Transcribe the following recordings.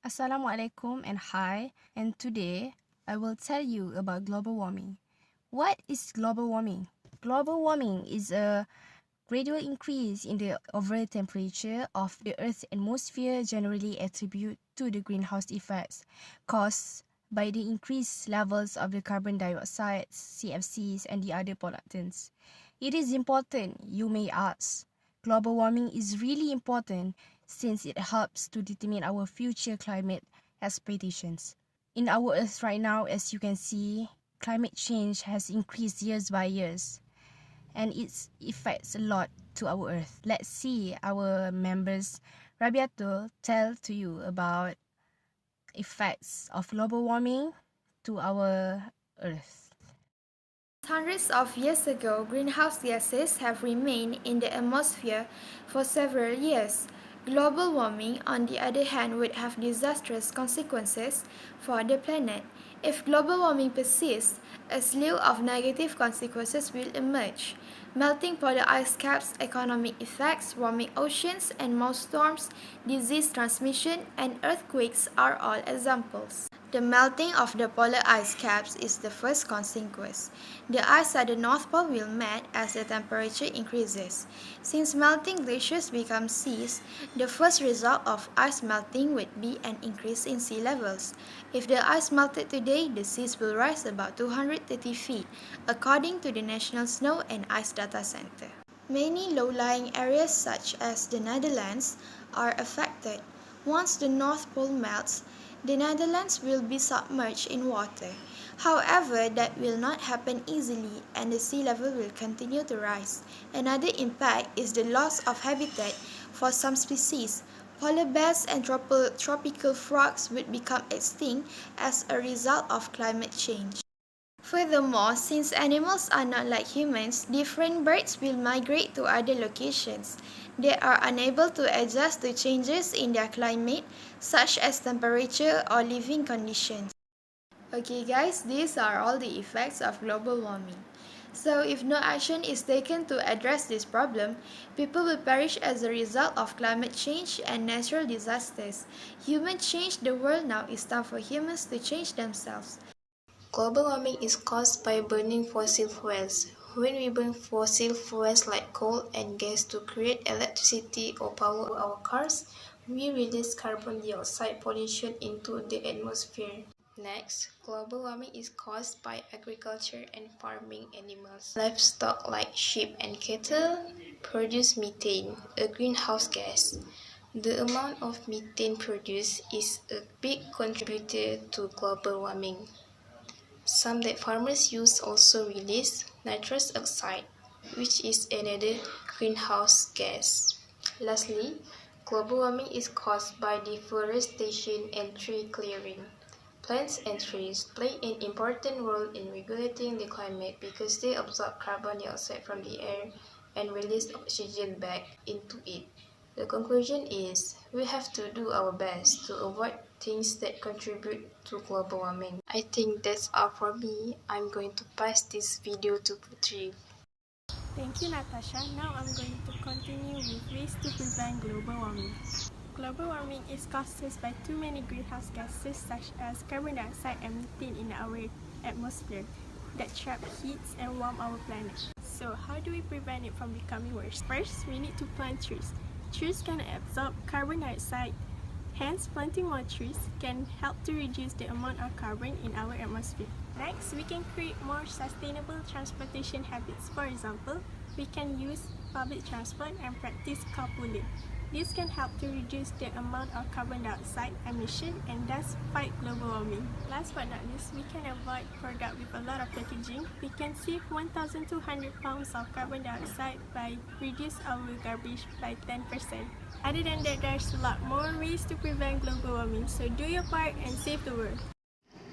Assalamualaikum and hi, and today I will tell you about global warming. What is global warming? Global warming is a gradual increase in the overall temperature of the Earth's atmosphere generally attributed to the greenhouse effects caused by the increased levels of the carbon dioxide, CFCs, and the other pollutants. It is important, you may ask. Global warming is really important since it helps to determine our future climate expectations. In our Earth right now, as you can see, climate change has increased years by years, and it affects a lot to our Earth. Let's see our members Rabiatul tell to you about effects of global warming to our Earth. Hundreds of years ago, greenhouse gases have remained in the atmosphere for several years. Global warming, on the other hand, would have disastrous consequences for the planet. If global warming persists, a slew of negative consequences will emerge. Melting polar ice caps, economic effects, warming oceans and more storms, disease transmission, and earthquakes are all examples. The melting of the polar ice caps is the first consequence. The ice at the North Pole will melt as the temperature increases. Since melting glaciers become seas, the first result of ice melting would be an increase in sea levels. If the ice melted today, the seas will rise about 230 feet, according to the National Snow and Ice Data Center. Many low-lying areas such as the Netherlands are affected. Once the North Pole melts, the Netherlands will be submerged in water. However, that will not happen easily and the sea level will continue to rise. Another impact is the loss of habitat for some species. Polar bears and tropical frogs would become extinct as a result of climate change. Furthermore, since animals are not like humans, different birds will migrate to other locations. They are unable to adjust to changes in their climate, such as temperature or living conditions. Okay guys, these are all the effects of global warming. So if no action is taken to address this problem, people will perish as a result of climate change and natural disasters. Humans change the world, now it's time for humans to change themselves. Global warming is caused by burning fossil fuels. When we burn fossil fuels like coal and gas to create electricity or power our cars, we release carbon dioxide pollution into the atmosphere. Next, global warming is caused by agriculture and farming animals. Livestock like sheep and cattle produce methane, a greenhouse gas. The amount of methane produced is a big contributor to global warming. Some that farmers use also release nitrous oxide, which is another greenhouse gas. Lastly, global warming is caused by deforestation and tree clearing. Plants and trees play an important role in regulating the climate because they absorb carbon dioxide from the air and release oxygen back into it. The conclusion is, we have to do our best to avoid things that contribute to global warming. I think that's all for me. I'm going to pass this video to Putri. Thank you, Natasha. Now I'm going to continue with ways to prevent global warming. Global warming is caused by too many greenhouse gases such as carbon dioxide and methane in our atmosphere that trap heat and warm our planet. So how do we prevent it from becoming worse? First, we need to plant trees. Trees can absorb carbon dioxide. Hence, planting more trees can help to reduce the amount of carbon in our atmosphere. Next, we can create more sustainable transportation habits. For example, we can use public transport and practice carpooling. This can help to reduce the amount of carbon dioxide emission and thus fight global warming. Last but not least, we can avoid products with a lot of packaging. We can save 1,200 pounds of carbon dioxide by reduce our garbage by 10%. Other than that, there's a lot more ways to prevent global warming, so do your part and save the world.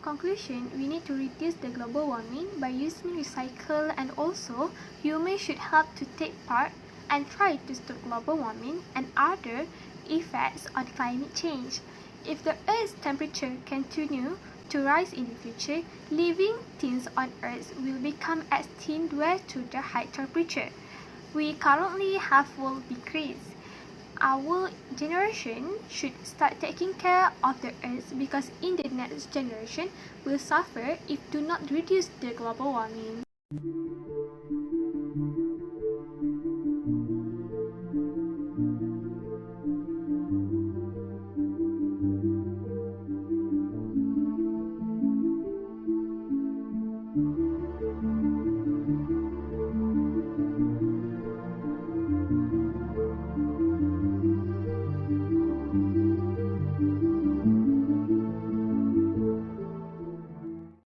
Conclusion, we need to reduce the global warming by using recycle, and also humans should help to take part and try to stop global warming and other effects on climate change. If the Earth's temperature continue to rise in the future, living things on Earth will become extinct due to the high temperature we currently have will decrease. our generation should start taking care of the earth, because in the next generation will suffer if do not reduce the global warming.